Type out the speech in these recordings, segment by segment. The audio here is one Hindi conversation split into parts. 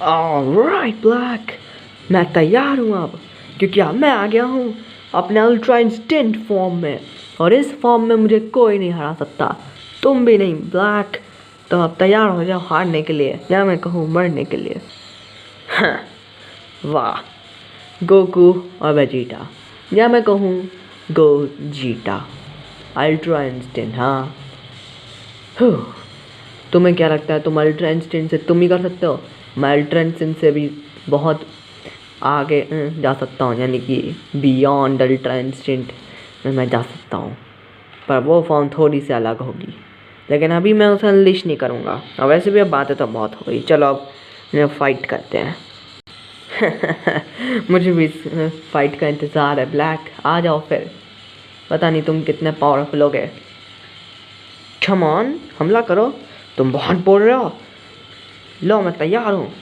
ऑलराइट ब्लैक, मैं तैयार हूँ अब, क्योंकि अब मैं आ गया हूँ अपने अल्ट्रा इंस्टेंट फॉर्म में, और इस फॉर्म में मुझे कोई नहीं हरा सकता, तुम भी नहीं ब्लैक। तो अब तैयार हो जाओ हारने के लिए, या मैं कहूँ मरने के लिए। हाँ, वाह, गोकू और वेजिटा, या मैं कहूँ गोजीटा। अल्ट्रा इंस्टेंट, हाँ। तुम्हें क्या लगता है तुम अल्ट्रा इंस्टेंट से तुम ही कर सकते हो? मैं अल्ट्रा इंस्टेंट से भी बहुत आगे जा सकता हूँ, यानी कि बियॉन्ड अल्ट्रा इंस्टेंट में मैं जा सकता हूँ, पर वो फॉर्म थोड़ी सी अलग होगी। लेकिन अभी मैं उसे अनलिश नहीं करूँगा। और वैसे भी अब बातें तो बहुत हो गई, चलो अब फाइट करते हैं। मुझे भी फाइट का इंतज़ार है ब्लैक, आ जाओ फिर। पता नहीं तुम कितने पावरफुल हो गए। कम ऑन, हमला करो, तुम बहुत बोल रहे हो। लो, मैं तैयार हूँ।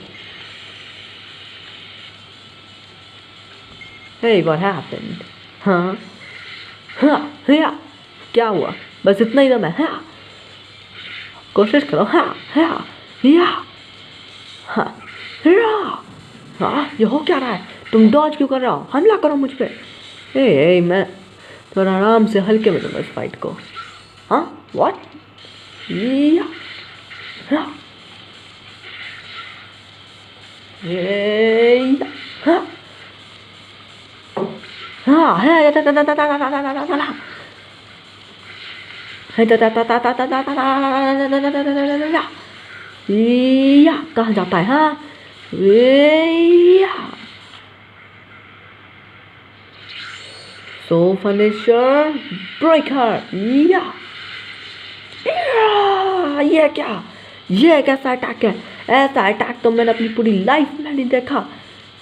Hey, what happened? हाँ हाँ हाँ, क्या हुआ? बस इतना ही दम है। हाँ, कोशिश करो। हाँ हाँ या हाँ हाँ हाँ, ये हो क्या रहा है? तुम डॉज क्यों कर रहे हो? हमला करो मुझ पे। ए मैं थोड़ा आराम से हल्के में लूँगा इस फाइट को। हाँ, व्हाट? या हाँ हाँ हाँ है या कहाँ जाता है? हाँ या सो फिनिशर ब्रेकर। या ये क्या? ये कैसा अटैक है? ऐसा अटैक तो मैंने अपनी पूरी लाइफ में नहीं देखा।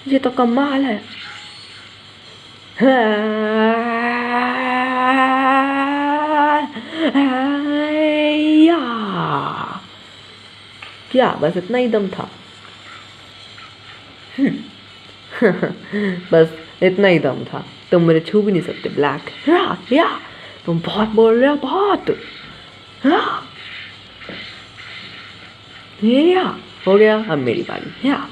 ये तो कमाल है। या क्या बस इतना ही दम था? बस इतना ही दम था, तुम मेरे छू भी नहीं सकते ब्लैक। या तुम बहुत बोल रहे हो, बहुत। या हो गया, अब मेरी बारी। या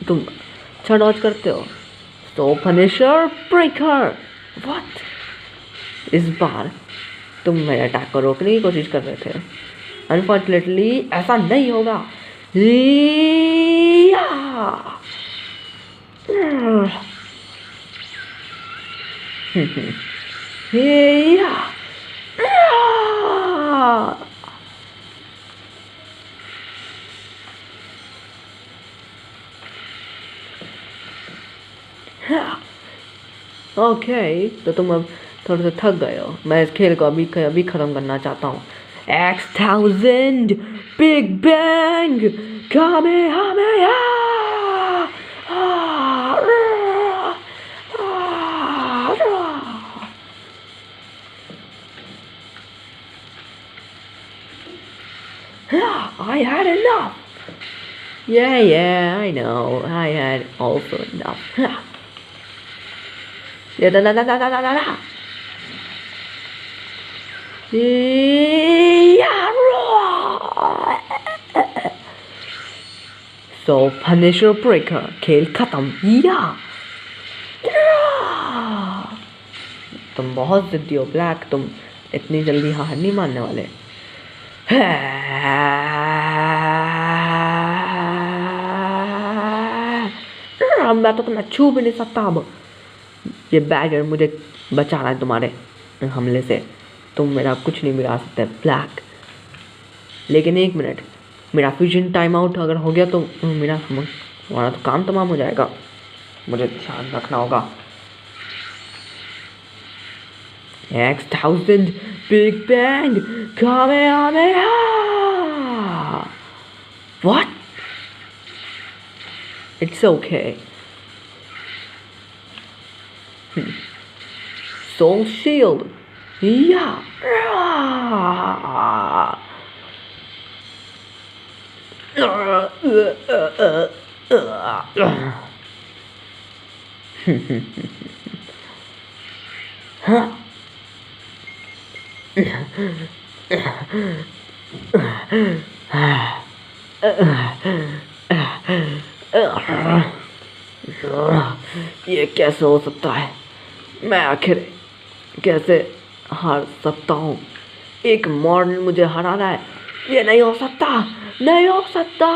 तुम अच्छा डॉज करते हो। तो फिनिशर ब्रेकर। व्हाट? इस बार तुम मेरे अटैक को रोकने की कोशिश कर रहे थे। अनफॉर्चुनेटली ऐसा नहीं होगा। या या ओके, तो तुम अब थोड़े से थक गए हो। मैं इस खेल को अभी ख़त्म करना चाहता हूँ। X1000 big bang Kamehameha. I had enough. Yeah, I know. I had also enough. Yeah, da da da da da da da. Yeah. So Punisher Breaker, खेल खत्म। या तुम बहुत जिद्दी हो ब्लैक, तुम इतनी जल्दी हार नहीं मानने वाले। मैं तो तुम्हें छू भी नहीं सकता अब। ये बैगर मुझे बचाना है तुम्हारे हमले से। तुम मेरा कुछ नहीं बिगाड़ सकते ब्लैक। लेकिन एक मिनट, मेरा फ्यूजन टाइम आउट अगर हो गया तो हमारा तो काम तमाम हो जाएगा। मुझे ध्यान रखना होगा। X1000 Big Bang Kamehameha. What? It's okay. Soul Shield. Yeah. ये कैसे हो सकता है? मैं आखिर कैसे हार सकता हूँ? एक मॉडल मुझे हरा रहा है। ये नहीं हो सकता, नहीं हो सकता।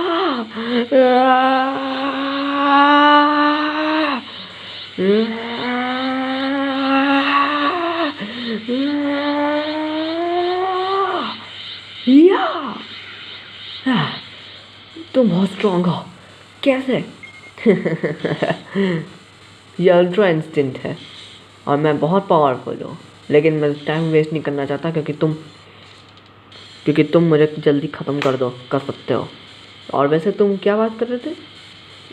या तुम बहुत स्ट्रांग हो। कैसे? ये अल्ट्रा इंस्टिंक्ट है और मैं बहुत पावरफुल हूँ, लेकिन मैं टाइम वेस्ट नहीं करना चाहता क्योंकि तुम मुझे जल्दी ख़त्म कर सकते हो। और वैसे तुम क्या बात कर रहे थे?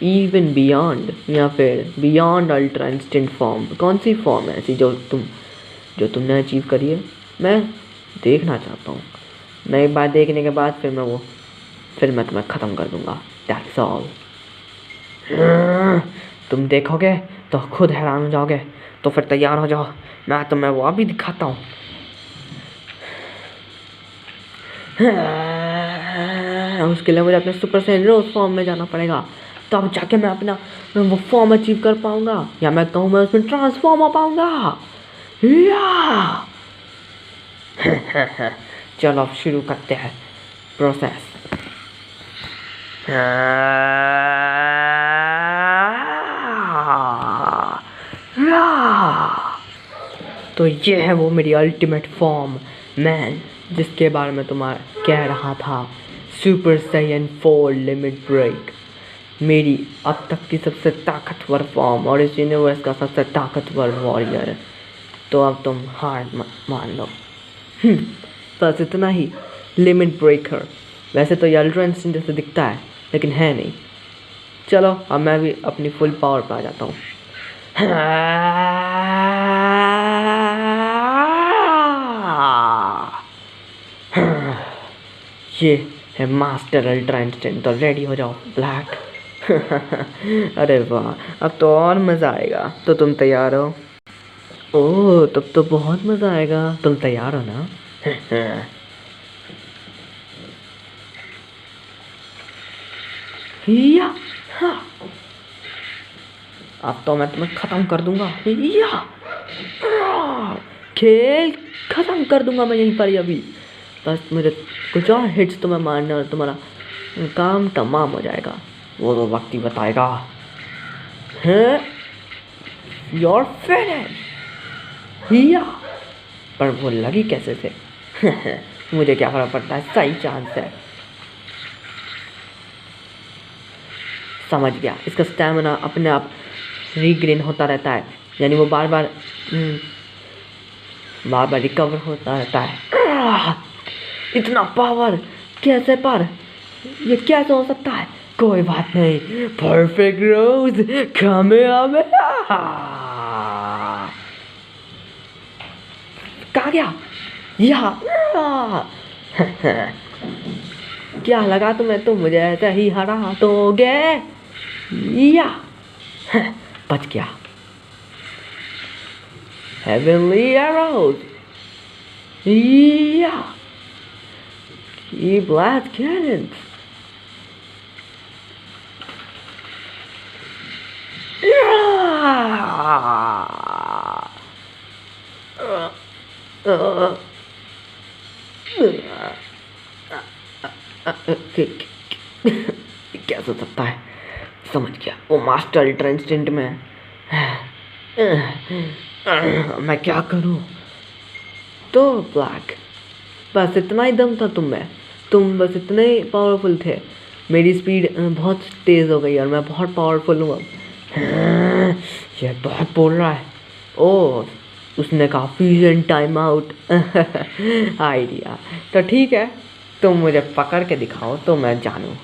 इवन बियॉन्ड या फिर बियॉन्ड अल्ट्रा इंस्टिंक्ट फॉर्म? कौन सी फॉर्म है ऐसी जो तुमने अचीव करी है? मैं देखना चाहता हूँ। मैं एक बार देखने के बाद फिर मैं तुम्हें ख़त्म कर दूँगा। That's all. तुम देखोगे तो खुद हैरान हो जाओगे। तो फिर तैयार हो जाओ, मैं तुम्हें वो अभी दिखाता हूँ। उसके लिए मुझे अपने सुपर सेंड्रोस फॉर्म में जाना पड़ेगा, तब जाके मैं अपना वो फॉर्म अचीव कर पाऊँगा, या मैं कहूँ मैं उसमें ट्रांसफॉर्म हो पाऊँगा। या चलो अब शुरू करते हैं प्रोसेस। तो ये है वो मेरी अल्टीमेट फॉर्म मैन, जिसके बारे में तुम्हारा कह रहा था। सुपर साइयन 4 लिमिट ब्रेक, मेरी अब तक की सबसे ताकतवर फॉर्म और इस यूनिवर्स का सबसे ताकतवर वॉरियर। तो अब तुम हार मान लो। बस इतना ही। Limit breaker. वैसे तो ये अल्ट्रा इंस्टिंक्ट जैसे दिखता है, लेकिन है नहीं। चलो अब मैं भी अपनी फुल पावर पे आ जाता हूँ। ये है मास्टर अल्ट्रा इंस्टिंक्ट। तो रेडी हो जाओ ब्लैक। अरे वाह, अब तो और मज़ा आएगा। तो तुम तैयार हो? ओह, तब तो बहुत मज़ा आएगा। तुम तैयार हो ना? या हाँ। अब तो मैं तुम्हें ख़त्म कर दूंगा। या खेल ख़त्म कर दूंगा मैं यहीं पर अभी। बस मुझे कुछ और हिट्स तुम्हें मारने और तुम्हारा काम तमाम हो जाएगा। वो तो वक्त ही बताएगा। हैं? Your finish. या पर वो लगी कैसे से? मुझे क्या फर्क पड़ता है, सही चांस है। समझ गया, इसका स्टैमिना अपने आप रीग्रेन होता रहता है, यानी वो बार बार रिकवर होता रहता है। इतना पावर कैसे? पर ये कैसे हो सकता है? कोई बात नहीं, परफेक्ट रोज कामयाबा। कहाँ गया? यहाँ। क्या लगा तुम्हें तुम मुझे ऐसे ही हरा दोगे? या बच गया। Heavenly arrows. Yeah. Keep blast cannons. क्या हो सकता है? समझ गया, वो मास्टर अल्ट्रा इंस्टिंक्ट में मैं क्या करूं? तो ब्लैक, बस इतना ही दम था तुम बस इतने ही पावरफुल थे। मेरी स्पीड बहुत तेज़ हो गई और मैं बहुत पावरफुल हूँ अब। ये बहुत बोल रहा है। ओह, उसने कहा फ्यूजन टाइम आउट। आइडिया। तो ठीक है, तुम मुझे पकड़ के दिखाओ तो मैं जानूँ।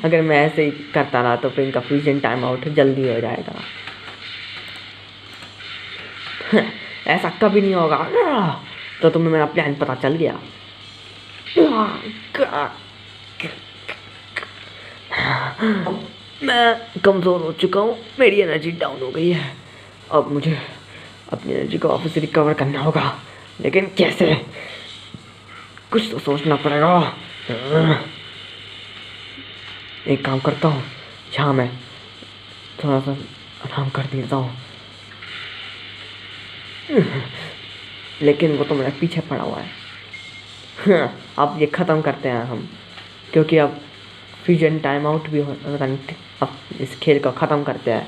अगर मैं ऐसे ही करता रहा तो फिर इनका फ्यूजन टाइम आउट जल्दी हो जाएगा। ऐसा कभी नहीं होगा। तो तुम्हें मेरा प्लान पता चल गया। मैं कमज़ोर हो चुका हूँ, मेरी एनर्जी डाउन हो गई है। अब मुझे अपनी एनर्जी को वापस रिकवर करना होगा, लेकिन कैसे? कुछ तो सोचना पड़ेगा। एक काम करता हूँ, यहाँ मैं थोड़ा सा आराम कर देता हूँ, लेकिन वो तो मेरे पीछे पड़ा हुआ है। अब ये ख़त्म करते हैं हम, क्योंकि अब फ्यूजन टाइम आउट भी हो, अब इस खेल को ख़त्म करते हैं।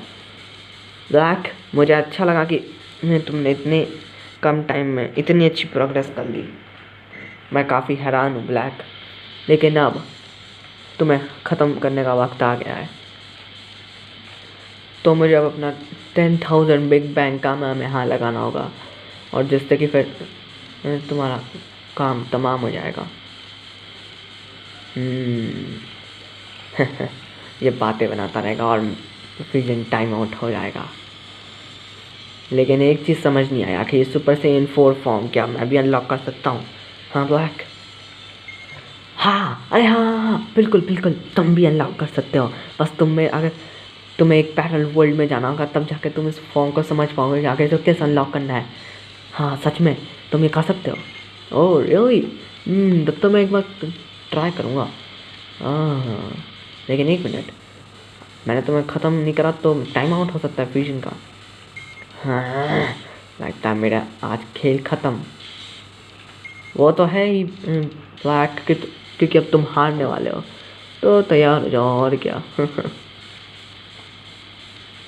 ब्लैक, मुझे अच्छा लगा कि तुमने इतने कम टाइम में इतनी अच्छी प्रोग्रेस कर ली। मैं काफ़ी हैरान हूँ ब्लैक, लेकिन अब तुम्हें ख़त्म करने का वक्त आ गया है। तो मुझे अब अपना 10,000 बिग बैंग का मैं यहाँ लगाना होगा, और जिससे कि फिर तुम्हारा काम तमाम हो जाएगा। ये बातें बनाता रहेगा और फ्यूजन टाइम आउट हो जाएगा। लेकिन एक चीज़ समझ नहीं आया, आखिर सुपर सैयन 4 फॉर्म क्या मैं भी अनलॉक कर सकता हूँ? हाँ ब्लैक, हाँ, अरे हाँ, बिल्कुल बिल्कुल, तुम भी अनलॉक कर सकते हो। बस अगर तुम्हें एक पैरेलल वर्ल्ड में जाना होगा, तब जाके तुम इस फॉर्म को समझ पाओगे कि आगे तो कैसे अनलॉक करना है। हाँ सच में, तुम ये कर सकते हो। Oh really? तब तो मैं एक बार ट्राई करूँगा। हाँ, लेकिन एक मिनट, मैंने तुम्हें ख़त्म नहीं करा तो टाइम आउट हो सकता है फ्यूजन का। हाँ, लगता है मेरा आज खेल ख़त्म। वो तो है ही ब्लैक, क्योंकि अब तुम हारने वाले हो, तो तैयार हो जाओ, और क्या।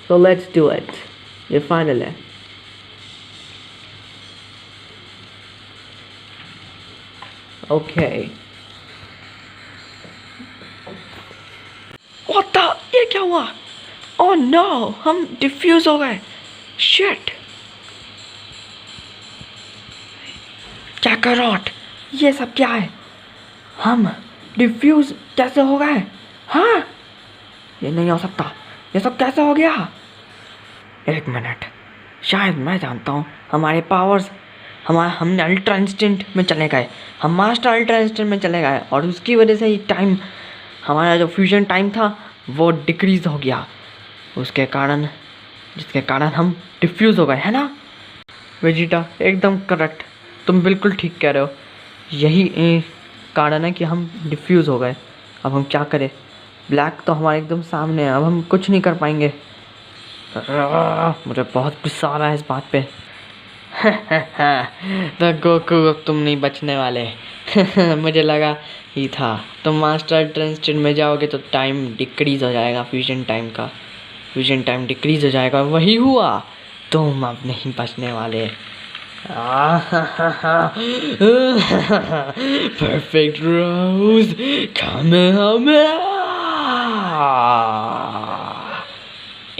सो लेट्स डू इट, ये फाइनल है। ओके। व्हाट द, ये क्या हुआ? ओह नो, हम डिफ्यूज हो गए। शिट, क्या करोट, ये सब क्या है? हम डिफ्यूज कैसे हो गए? हाँ, ये नहीं हो सकता, ये सब कैसे हो गया? एक मिनट, शायद मैं जानता हूँ। हमारे पावर्स, हमने अल्ट्रा इंस्टेंट में चले गए, हम मास्टर अल्ट्रा इंस्टेंट में चले गए, और उसकी वजह से ये टाइम, हमारा जो फ्यूजन टाइम था वो डिक्रीज हो गया, उसके कारण, जिसके कारण हम डिफ्यूज़ हो गए, है ना? वेजिटा एकदम करेक्ट, तुम बिल्कुल ठीक कह रहे हो। यही कारण है कि हम डिफ्यूज़ हो गए। अब हम क्या करें? ब्लैक तो हमारे एकदम सामने है, अब हम कुछ नहीं कर पाएंगे। मुझे बहुत गुस्सा आ रहा है इस बात पे। तो गोकू, अब तुम नहीं बचने वाले। मुझे लगा ही था, तुम मास्टर ट्रांसटेंट में जाओगे तो टाइम डिक्रीज हो जाएगा, फ्यूजन टाइम का, फ्यूजन टाइम डिक्रीज हो जाएगा। वही हुआ, तुम अब नहीं बचने वाले। परफेक्ट रोज,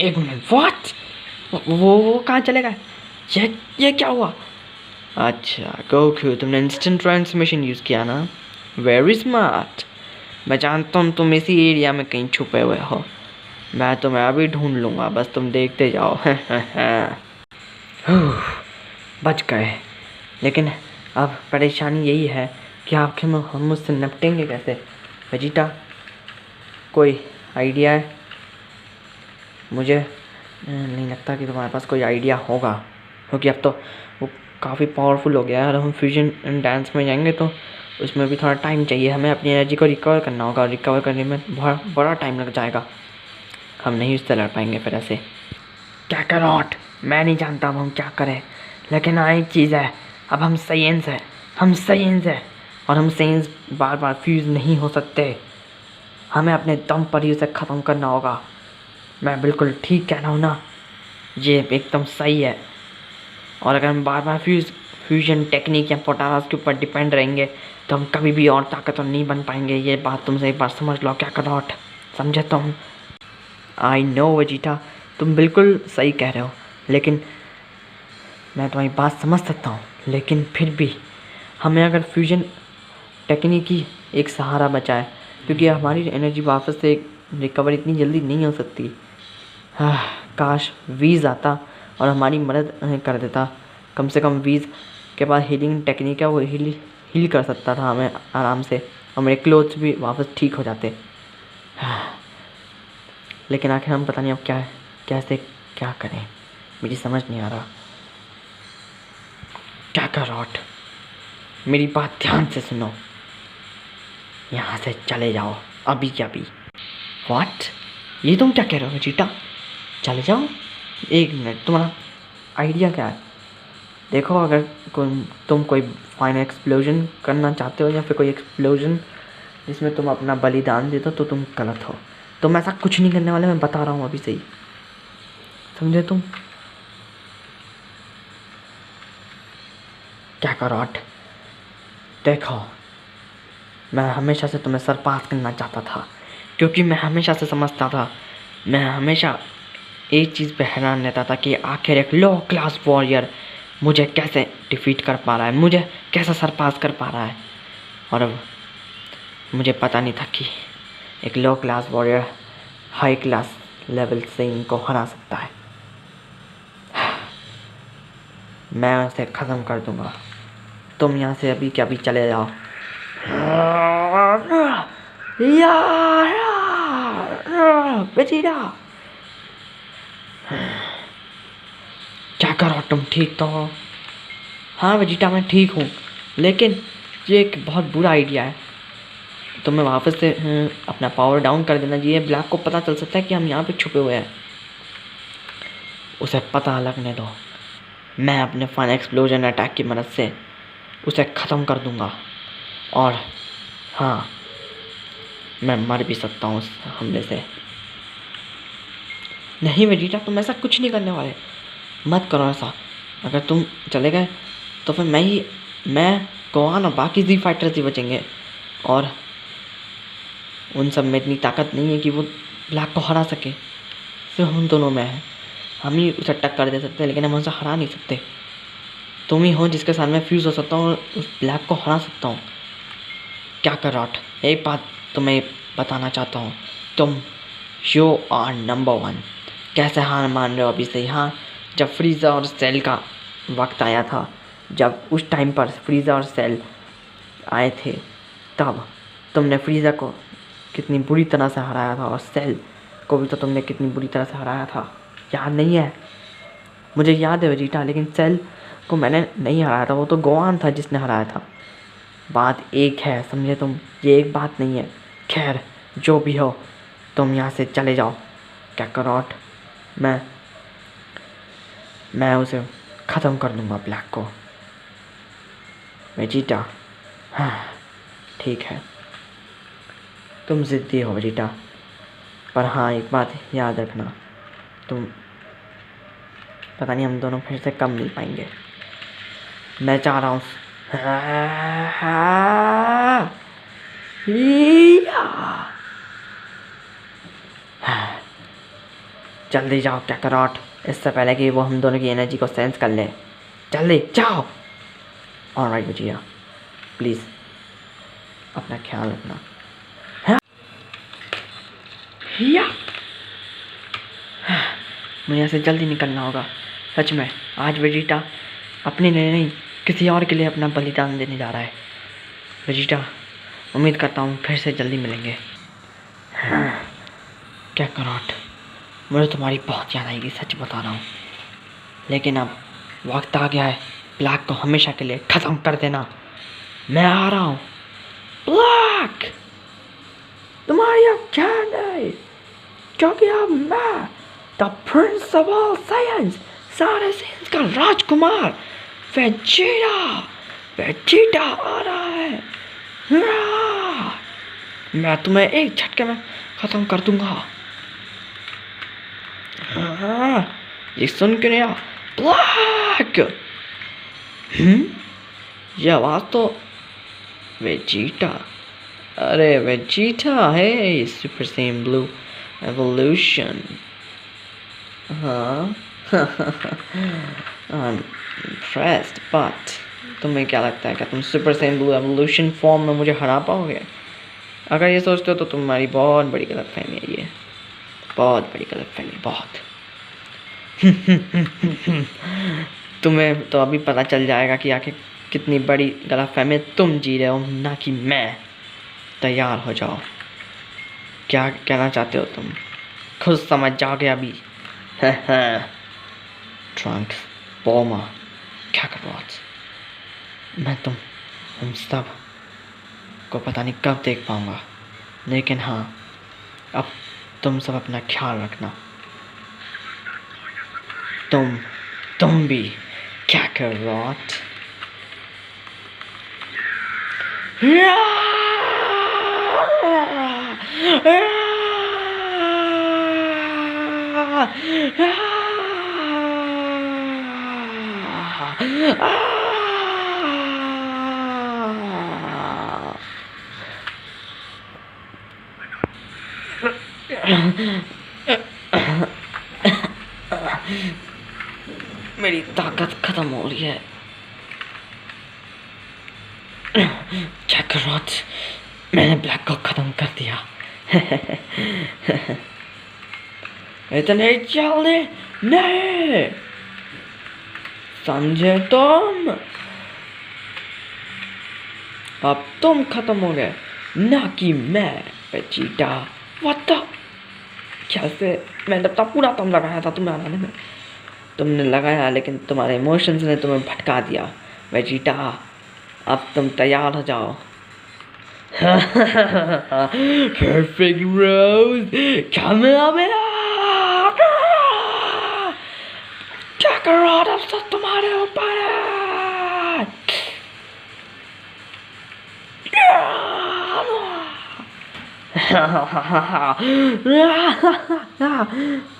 एक मिनट, व्हाट? वो कहाँ चले गए? ये क्या हुआ? अच्छा गोकू, तुमने इंस्टेंट ट्रांसमिशन यूज़ किया ना? Very smart. मैं जानता हूँ तुम इसी एरिया में कहीं छुपे हुए हो, मैं तुम्हें अभी ढूंढ लूँगा, बस तुम देखते जाओ। बच गए, लेकिन अब परेशानी यही है कि आखिर में हम मुझसे निपटेंगे कैसे? वेजिटा, कोई आइडिया है? मुझे नहीं लगता कि तुम्हारे पास कोई आइडिया होगा, क्योंकि अब तो वो काफ़ी पावरफुल हो गया है, और हम फ्यूजन डांस में जाएंगे तो उसमें भी थोड़ा टाइम चाहिए, हमें अपनी एनर्जी को रिकवर करना होगा, रिकवर करने में बहुत बड़ा टाइम लग जाएगा, हम नहीं उससे लड़ पाएंगे फिर ऐसे। क्या करोट, मैं नहीं जानता अब हम क्या करें, लेकिन हाँ एक चीज़ है, अब हम साइंस है, हम साइंस है, और हम साइंस बार बार फ्यूज़ नहीं हो सकते, हमें अपने दम पर ही उसे ख़त्म करना होगा। मैं बिल्कुल ठीक कह रहा हूँ ना? ये एकदम सही है। और अगर हम बार बार फ्यूजन टेक्निक या पोटारास के ऊपर डिपेंड रहेंगे तो हम कभी भी और ताकतवर नहीं बन पाएंगे। ये बात तुमसे एक बार समझ लो, क्या करोट, समझे तुम? आई नो वेजिटा, तुम बिल्कुल सही कह रहे हो, लेकिन मैं तुम्हारी बात समझ सकता हूँ, लेकिन फिर भी हमें अगर फ्यूजन टेक्निक ही एक सहारा बचा है, क्योंकि हमारी एनर्जी वापस से रिकवर इतनी जल्दी नहीं हो सकती। काश वीज़ आता और हमारी मदद कर देता, कम से कम वीज़ के पास हीलिंग टेक्निक है, वो हील कर सकता था हमें आराम से, और मेरे क्लोथ्स भी वापस ठीक हो जाते। लेकिन आखिर हम पता नहीं अब कैसे क्या करें, मुझे समझ नहीं आ रहा। काकारोट, मेरी बात ध्यान से सुनो, यहाँ से चले जाओ अभी के अभी। व्हाट? ये तुम क्या कह रहे हो वेजिटा? चले जाओ? एक मिनट, तुम्हारा आइडिया क्या है? देखो, अगर तुम कोई फाइन एक्सप्लोजन करना चाहते हो या फिर कोई एक्सप्लोजन जिसमें तुम अपना बलिदान दे दो तो तुम गलत हो। तुम ऐसा कुछ नहीं करने वाले, मैं बता रहा हूँ अभी से ही, समझे तुम? काकारोट, देखो, मैं हमेशा से तुम्हें सरपास करना चाहता था, क्योंकि मैं हमेशा से समझता था, मैं हमेशा एक चीज़ पे हैरान रहता था कि आखिर एक लो क्लास वॉरियर मुझे कैसे डिफीट कर पा रहा है, मुझे कैसे सरपास कर पा रहा है। और अब मुझे पता नहीं था कि एक low class warrior high class level से इनको हरा सकता है। मैं उसे ख़त्म कर दूंगा। तुम यहाँ से अभी के अभी चले जाओ। बेजीरा, क्या करो तुम? ठीक तो हो? हाँ वेजिटा, मैं ठीक हूँ, लेकिन ये एक बहुत बुरा आइडिया है। तुम्हें वापस से अपना पावर डाउन कर देना चाहिए। ब्लैक को पता चल सकता है कि हम यहाँ पे छुपे हुए हैं, उसे पता लगने दो। मैं अपने फाइन एक्सप्लोजन अटैक की मदद से उसे ख़त्म कर दूंगा। और हाँ, मैं मर भी सकता हूँ उस हमले से। नहीं वेजिटा, तुम ऐसा कुछ नहीं करने वाले, मत करो ऐसा। अगर तुम चले गए तो फिर मैं गोहान और बाकी जी फाइटर्स ही बचेंगे, और उन सब में इतनी ताकत नहीं है कि वो ब्लैक को हरा सके। सिर्फ हम दोनों में है, हम ही उसे टक्कर दे सकते हैं, लेकिन हम उसे हरा नहीं सकते। तुम ही हो जिसके साथ मैं फ्यूज़ हो सकता हूँ और उस ब्लैक को हरा सकता हूँ। क्या कर रॉट, एक बात तुम्हें बताना चाहता हूँ, तुम यू आर नंबर 1। कैसे हार मान रहे हो अभी से? हाँ, जब फ्रीज़र और सेल का वक्त आया था, जब उस टाइम पर फ्रीज़र और सेल आए थे, तब तुमने फ्रीज़र को कितनी बुरी तरह से हराया था, और सेल को भी तो तुमने कितनी बुरी तरह से हराया था। याद नहीं है? मुझे याद है वेजिटा, लेकिन सेल को मैंने नहीं हराया था, वो तो गोहान था जिसने हराया था। बात एक है, समझे तुम? ये एक बात नहीं है। खैर, जो भी हो, तुम यहाँ से चले जाओ। काकारोट, मैं उसे ख़त्म कर दूँगा ब्लैक को। वेजिटा, हाँ ठीक है, तुम ज़िद्दी हो वेजिटा, पर हाँ एक बात याद रखना, तुम पता नहीं हम दोनों फिर से कम मिल पाएंगे। मैं चाह रहा हूँ जल्दी जाओ काकारोट, इससे पहले कि वो हम दोनों की एनर्जी को सेंस कर ले। जल्दी जाओ। ऑलराइट बचिया, प्लीज़ अपना ख्याल रखना। या मुझे यहाँ से जल्दी निकलना होगा। सच में आज वेजिटा अपने लिए नहीं, किसी और के लिए अपना बलिदान देने जा रहा है। वेजिटा, उम्मीद करता हूँ फिर से जल्दी मिलेंगे। काकारोट, मुझे तुम्हारी बहुत याद आएगी, सच बता रहा हूँ, लेकिन अब वक्त आ गया है ब्लैक को हमेशा के लिए ख़त्म कर देना। मैं आ रहा हूँ। ब्लैक, तुम्हारी अब क्या नहीं, क्योंकि अब मैं the Prince of all science, सारे साइंस का राजकुमार वेजिटा आ रहा है। मैं तुम्हें एक झटके में ख़त्म कर दूंगा। ये सुन क्यों नहीं आ? ब्लैक, ये आवाज़ तो वेजिटा। अरे वेजिटा है, सुपर सैयन ब्लू एवोल्यूशन। हाँ इम्प्रेस्ड, बट तुम्हें क्या लगता है कि तुम super Saiyan blue evolution form में मुझे हरा पाओगे? अगर ये सोचते हो तो तुम्हारी बहुत बड़ी गलतफहमी है। ये बहुत बड़ी गलतफहमी, बहुत। तुम्हें तो अभी पता चल जाएगा कि आखिर कितनी बड़ी गलतफहमी तुम जी रहे हो, ना कि मैं। तैयार हो जाओ। क्या कहना चाहते हो तुम? खुद समझ जाओगे अभी। ट्रंक्स, बोमा, काकारोट, मैं हम सब को पता नहीं कब देख पाऊँगा, लेकिन हाँ, अब तुम सब अपना ख्याल रखना। तुम भी Kakarot। मेरी ताकत खत्म हो रही है। Kakarot, मैंने ब्लैक को खत्म कर दिया। इतने जल्दी नहीं, समझे तुम? अब तुम खत्म हो गए, ना कि मैं वेजिटा। What the? कैसे? मैंने तब पूरा दम लगाया था तुम्हें हराने में। तुमने लगाया, लेकिन तुम्हारे इमोशंस ने तुम्हें भटका दिया। वेजिटा, अब तुम तैयार हो जाओ। Perfect Rose, Kamehameha! Kakarot, अब सब तुम्हारे ऊपर है।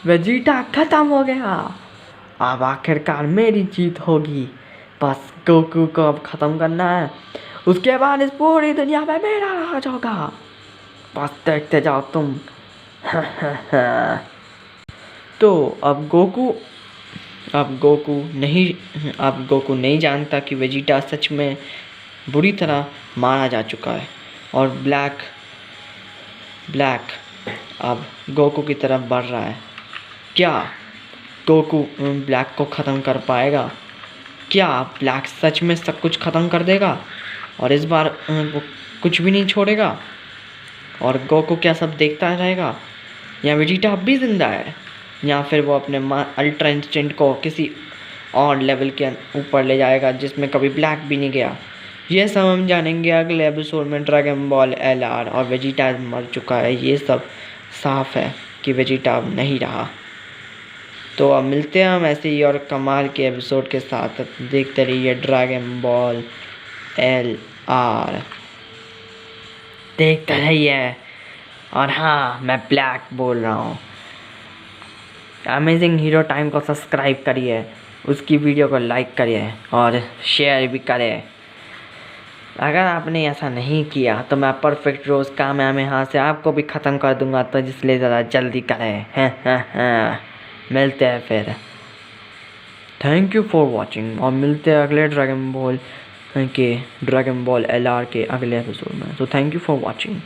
वेजिटा खत्म हो गया। अब आखिरकार मेरी जीत होगी। बस गोकू को अब खत्म करना है, उसके बाद इस पूरी दुनिया में मेरा राज होगा। बस देखते जाओ तुम। तो अब गोकू नहीं जानता कि वेजिटा सच में बुरी तरह मारा जा चुका है, और ब्लैक अब गोकू की तरफ बढ़ रहा है। क्या गोकू ब्लैक को ख़त्म कर पाएगा? क्या ब्लैक सच में सब कुछ ख़त्म कर देगा और इस बार वो कुछ भी नहीं छोड़ेगा? और गोकू क्या सब देखता रहेगा? या वेजिटा अब भी ज़िंदा है? या फिर वो अपने अल्ट्रा इंस्टेंट को किसी और लेवल के ऊपर ले जाएगा जिसमें कभी ब्लैक भी नहीं गया? ये सब हम जानेंगे अगले एपिसोड में। ड्रैगन बॉल LR और वेजिटा मर चुका है, ये सब साफ है कि वेजिटा अब नहीं रहा। तो अब मिलते हैं हम ऐसे ही और कमाल के एपिसोड के साथ। देखते रहिए ड्रैगन बॉल LR, देखते रहिए। और हाँ, मैं ब्लैक बोल रहा हूँ। अमेजिंग हीरो टाइम को सब्सक्राइब करिए, उसकी वीडियो को लाइक करिए और शेयर भी करें। अगर आपने ऐसा नहीं किया तो मैं परफेक्ट रोज़ कामयामेहा से आपको भी ख़त्म कर दूंगा, तो इसलिए ज़रा जल्दी करें। मिलते हैं फिर। थैंक यू फॉर वॉचिंग, और मिलते हैं अगले ड्रैगन बॉल LR के अगले एपिसोड में। तो थैंक यू फॉर वॉचिंग।